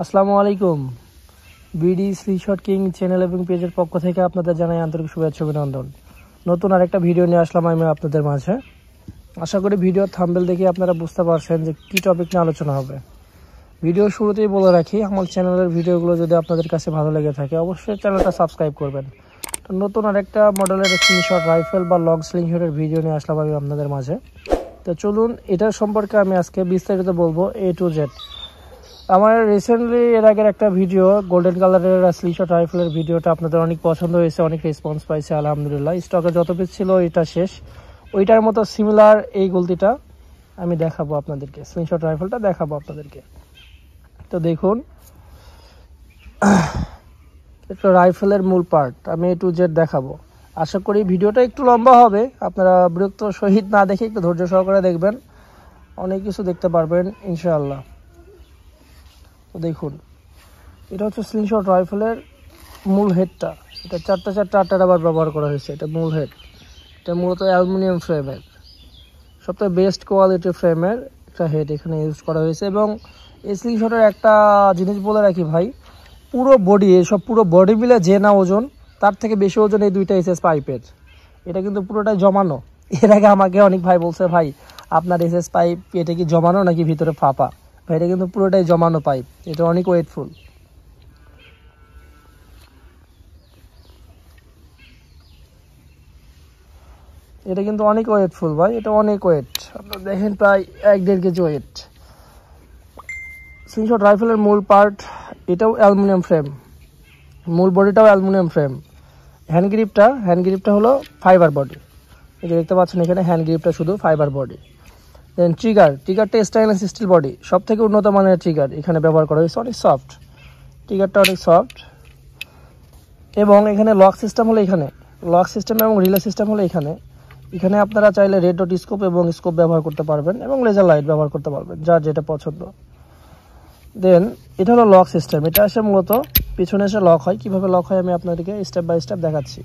আসসালামু আলাইকুম। BD slingshot king channel এবং পেজের পক্ষ থেকে আপনাদের জানাই আন্তরিক শুভেচ্ছা অভিনন্দন। নতুন আরেকটা ভিডিও নিয়ে আসলাম আমি আপনাদের মাঝে। আশা করি ভিডিওর থাম্বনেল দেখে আপনারা বুঝতে পারছেন যে কী টপিক নিয়ে আলোচনা হবে। ভিডিও শুরুতেই বলে রাখি, আমার চ্যানেলের ভিডিওগুলো যদি আপনাদের কাছে ভালো লেগে থাকে অবশ্যই চ্যানেলটা সাবস্ক্রাইব করবেন। তো নতুন আরেকটা মডেলের স্লিংশট রাইফেল বা লং স্লিংশটের ভিডিও নিয়ে আসলাম আমি আপনাদের মাঝে। তো চলুন এটার সম্পর্কে আমি আজকে বিস্তারিত বলবো A to Z। আমার রিসেন্টলি এর আগের একটা ভিডিও গোল্ডেন কালারের স্লিংশট রাইফেলের ভিডিওটা আপনাদের অনেক পছন্দ হয়েছে, অনেক রেসপন্স পাইছে আলহামদুলিল্লাহ। স্টকে যত পিস ছিল এটা শেষ, ওইটার মতো সিমিলার এই গলতিটা আমি দেখাবো আপনাদেরকে, স্লিংশট রাইফেলটা দেখাবো আপনাদেরকে। তো দেখুন, একটা রাইফেলের মূল পার্ট আমি A to Z দেখাবো। আশা করি ভিডিওটা একটু লম্বা হবে, আপনারা বিরক্ত সহিত না দেখে একটু ধৈর্য সহকারে দেখবেন, অনেক কিছু দেখতে পারবেন ইনশাআল্লাহ। তো দেখুন, এটা হচ্ছে স্লিংশট রাইফেলের মূল হেডটা। এটা চারটা রাবার ব্যবহার করা হয়েছে। এটা মূল হেড, এটা মূলত অ্যালুমিনিয়াম ফ্রেমের, সবথেকে বেস্ট কোয়ালিটির ফ্রেমের একটা হেড এখানে ইউজ করা হয়েছে। এবং এই স্লিংশটের একটা জিনিস বলে রাখি ভাই, পুরো বডি, এসব পুরো বডি মিলে যে না ওজন, তার থেকে বেশি ওজন এই দুইটা এসএস পাইপের। এটা কিন্তু পুরোটাই জমানো। এর আগে আমাকে অনেক ভাই বলছে, ভাই আপনার এসএস পাইপ এটা কি জমানো নাকি ভিতরে ফাঁপা? ভাই এটা কিন্তু পুরোটাই জমানো পাইপ, এটা অনেক ওয়েটফুল। এটা কিন্তু অনেক ওয়েটফুল ভাই, এটা অনেক ওয়েট, আপনারা দেখেন প্রায় 1-1.5 কেজি ওয়েট। স্লিংশট রাইফেলের মূল পার্ট এটাও অ্যালুমিনিয়াম ফ্রেম, মূল বডিটাও অ্যালুমিনিয়াম ফ্রেম। হ্যান্ড গ্রিপটা হলো ফাইবার বডি, এই যে দেখতে পাচ্ছেন এখানে হ্যান্ড গ্রিপটা শুধু ফাইবার বডি। দেন ট্রিগারটা স্টেইনলেস স্টিল বডি, সব থেকে উন্নত মানের ট্রিগার এখানে ব্যবহার করা হয়েছে, অনেক সফট, ট্রিগারটা অনেক সফট। এবং এখানে লক সিস্টেম হলো এখানে, লক সিস্টেম এবং রিলে সিস্টেম হলো এখানে। এখানে আপনারা চাইলে রেড ডট স্কোপ এবং স্কোপ ব্যবহার করতে পারবেন এবং লেজার লাইট ব্যবহার করতে পারবেন, যার যেটা পছন্দ। দেন এটা হলো লক সিস্টেম, এটা এসে মূলত পিছনে এসে লক হয়। কীভাবে লক হয় আমি আপনাদেরকে স্টেপ বাই স্টেপ দেখাচ্ছি।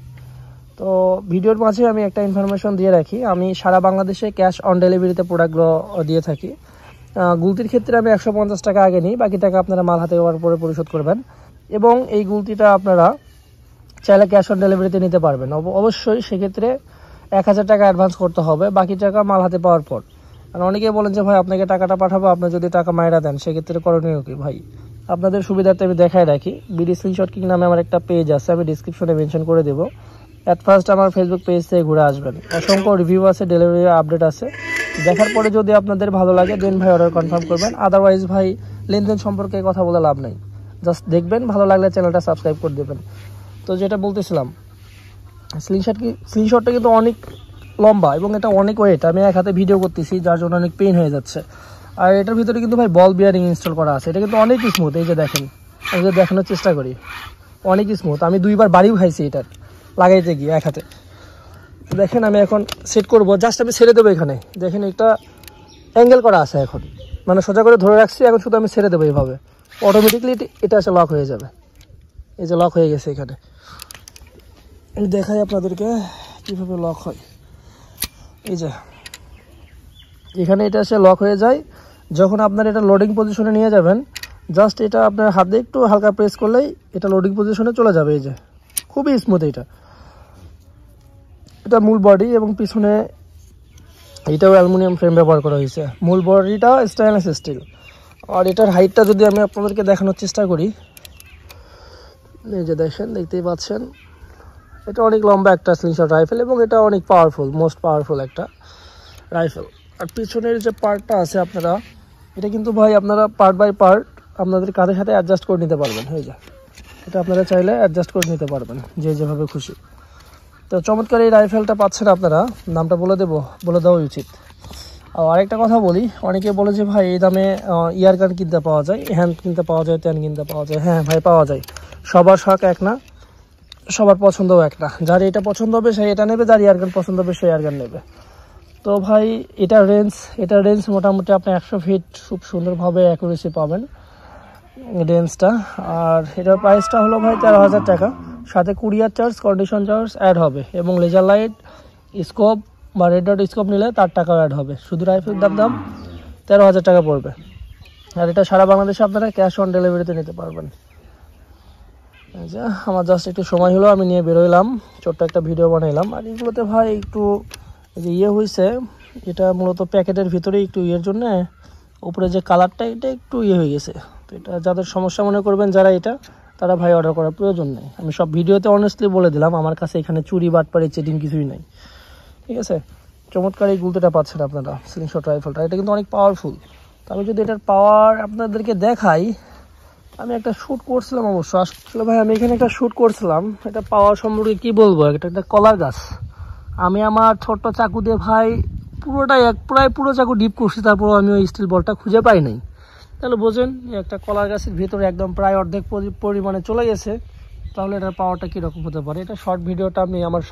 তো ভিডিওর মাঝে আমি একটা ইনফরমেশন দিয়ে রাখি, আমি সারা বাংলাদেশে ক্যাশ অন ডেলিভারিতে প্রোডাক্টগুলো দিয়ে থাকি। গুলতির ক্ষেত্রে আমি 150 টাকা আগে নিই, বাকি টাকা আপনারা মাল হাতে পাওয়ার পরে পরিশোধ করবেন। এবং এই গুলতিটা আপনারা চাইলে ক্যাশ অন ডেলিভারিতে নিতে পারবেন, অবশ্যই সেক্ষেত্রে 1000 টাকা অ্যাডভান্স করতে হবে, বাকি টাকা মাল হাতে পাওয়ার পর। আর অনেকেই বলেন যে ভাই আপনাকে টাকাটা পাঠাবো, আপনি যদি টাকা মাইরা দেন সেক্ষেত্রে করণীয় কি? ভাই আপনাদের সুবিধার্থে আমি দেখাই রাখি, বিডি স্লিংশট কিং নামে আমার একটা পেজ আছে, আমি ডিসক্রিপশনে মেনশন করে দেবো। অ্যাট ফার্স্ট আমার ফেসবুক পেজ থেকে ঘুরে আসবেন, অসংখ্য রিভিউ আছে, ডেলিভারি আপডেট আছে। দেখার পরে যদি আপনাদের ভালো লাগে দেন ভাই অর্ডার কনফার্ম করবেন, আদারওয়াইজ ভাই লেনদেন সম্পর্কে কথা বলে লাভ নেই, জাস্ট দেখবেন, ভালো লাগলে চ্যানেলটা সাবস্ক্রাইব করে দেবেন। তো যেটা বলতেছিলাম, স্লিংশটটা কিন্তু অনেক লম্বা এবং এটা অনেক ওয়েট। আমি এক হাতে ভিডিও করতেছি যার জন্য অনেক পেইন হয়ে যাচ্ছে। আর এটার ভিতরে কিন্তু ভাই বল বিয়ারিং ইনস্টল করা আছে, এটা কিন্তু অনেক স্মুথ। এই যে দেখেন, আমি যদি দেখানোর চেষ্টা করি, অনেক স্মুথ। আমি 2বার বাড়িও খাইছি এটার লাগাইতে গিয়ে এক হাতে। দেখেন আমি এখন সেট করবো, জাস্ট আমি ছেড়ে দেবো। এখানে দেখেন একটা অ্যাঙ্গেল করা আছে, এখন মানে সোজা করে ধরে রাখছি, এখন শুধু আমি ছেড়ে দেবো এইভাবে, অটোমেটিকলি এটা এসে লক হয়ে যাবে। এই যে লক হয়ে গেছে, এখানে আমি দেখাই আপনাদেরকে কীভাবে লক হয়। এই যে এখানে এটা এসে লক হয়ে যায়, যখন আপনার এটা লোডিং পজিশনে নিয়ে যাবেন, জাস্ট এটা আপনার হাতে একটু হালকা প্রেস করলেই এটা লোডিং পজিশনে চলে যাবে। এই যে খুবই স্মুথ। এটা মূল বডি এবং পিছনে এটাও অ্যালুমিনিয়াম ফ্রেম ব্যবহার করা হয়েছে, মূল বডিটা স্টেইনলেস স্টিল। আর এটার হাইটটা যদি আমি আপনাদেরকে দেখানোর চেষ্টা করি, এই যে দেখেন, দেখতেই পাচ্ছেন এটা অনেক লম্বা একটা স্লিংশট রাইফেল এবং এটা অনেক পাওয়ারফুল, মোস্ট পাওয়ারফুল একটা রাইফেল। আর পিছনের যে পার্টটা আছে আপনারা, এটা কিন্তু ভাই আপনারা পার্ট বাই পার্ট আপনাদের কাঁধের সাথে অ্যাডজাস্ট করে নিতে পারবেন। হয়ে যায়, এটা আপনারা চাইলে অ্যাডজাস্ট করে নিতে পারবেন যে যেভাবে খুশি। তো চমৎকার এই রাইফেলটা পাচ্ছেন আপনারা, নামটা বলে দেওয়া উচিত। আর আরেকটা কথা বলি, অনেকে বলে যে ভাই এই দামে ইয়ার গান কিনতে পাওয়া যায়, হ্যান্ড কিনতে পাওয়া যায়, ত্যান কিনতে পাওয়া যায়। হ্যাঁ ভাই পাওয়া যায়, সবার শখ এক না, সবার পছন্দও এক না। যার এটা পছন্দ হবে সে এটা নেবে, যার ইয়ার গান পছন্দ হবে সে ইয়ার গান নেবে। তো ভাই এটার রেঞ্জ মোটামুটি আপনি 100 ফিট খুব সুন্দরভাবে অ্যাকুরেসি পাবেন রেঞ্জটা। আর এটার প্রাইসটা হলো ভাই 13,000 টাকা, সাথে courier charge, condition charge add হবে এবং লেজার লাইট, স্কোপ বা রেড ডট স্কোপ নিলে তার টাকাও অ্যাড হবে। শুধু রাইফেল দাম 13,000 টাকা পড়বে। আর এটা সারা বাংলাদেশে আপনারা ক্যাশ অন ডেলিভারিতে নিতে পারবেন। আমার জাস্ট একটু সময় হলো, আমি নিয়ে বেরোইলাম, ছোট্ট একটা ভিডিও বানাইলাম। আর এগুলোতে ভাই একটু যে হয়েছে, এটা মূলত প্যাকেটের ভিতরে একটু জন্য উপরে যে কালারটা এটা একটু হয়ে গেছে। তো এটা যাদের সমস্যা মনে করবেন যারা তারা ভাই অর্ডার করার প্রয়োজন নেই। আমি সব ভিডিওতে অনেস্টলি বলে দিলাম, আমার কাছে এখানে চুরি বাটপাড়ি চেটিং কিছুই নাই, ঠিক আছে। চমৎকার এই গুলতিটা পাচ্ছেন আপনারা, স্লিংশট রাইফেলটা, এটা কিন্তু অনেক পাওয়ারফুল। তো আমি যদি এটার পাওয়ার আপনাদেরকে দেখাই, আমি একটা শ্যুট করছিলাম অবশ্য, আসলে ভাই আমি এখানে একটা শ্যুট করছিলাম। এটা পাওয়ার সম্পর্কে কি বলবো, এটা একটা কলার গাছ। আমি আমার ছোট্ট চাকু দিয়ে ভাই পুরোটাই প্রায় পুরো চাকু ডিপ করছি, তারপর আমি ওই স্টিল বলটা খুঁজে পাই নাই। তাহলে বোঝেন একটা কলার গাছের ভিতরে একদম প্রায় অর্ধেক পরিমাণে চলে গেছে, তাহলে এটার পাওয়ারটা কীরকম হতে পারে। এটা শর্ট ভিডিওটা আমি আমার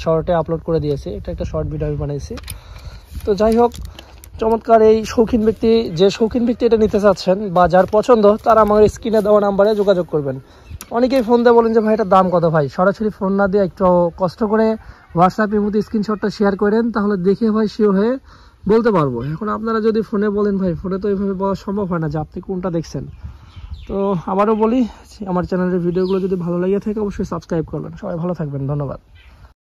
শর্টে আপলোড করে দিয়েছি, এটা একটা শর্ট ভিডিও আমি বানিয়েছি। তো যাই হোক, চমৎকার এই শৌখিন ব্যক্তি এটা নিতে চাচ্ছেন বা যার পছন্দ, তারা আমার স্ক্রিনে দেওয়া নাম্বারে যোগাযোগ করবেন। অনেকেই ফোন দিয়ে বলেন যে ভাই এটার দাম কত। ভাই সরাসরি ফোন না দিয়ে একটু কষ্ট করে হোয়াটসঅ্যাপের মধ্যে স্ক্রিনশটটা শেয়ার করেন, তাহলে দেখে ভাই শিওর হয়ে বলতে পারবো। এখন আপনারা যদি ফোনে বলেন, ভাই ফোনে তো এইভাবে বলা সম্ভব হয় না যে আপনি কোনটা দেখছেন। তো আবারও বলি, আমার চ্যানেলের ভিডিওগুলো যদি ভালো লাগে থাকে অবশ্যই সাবস্ক্রাইব করবেন। সবাই ভালো থাকবেন, ধন্যবাদ।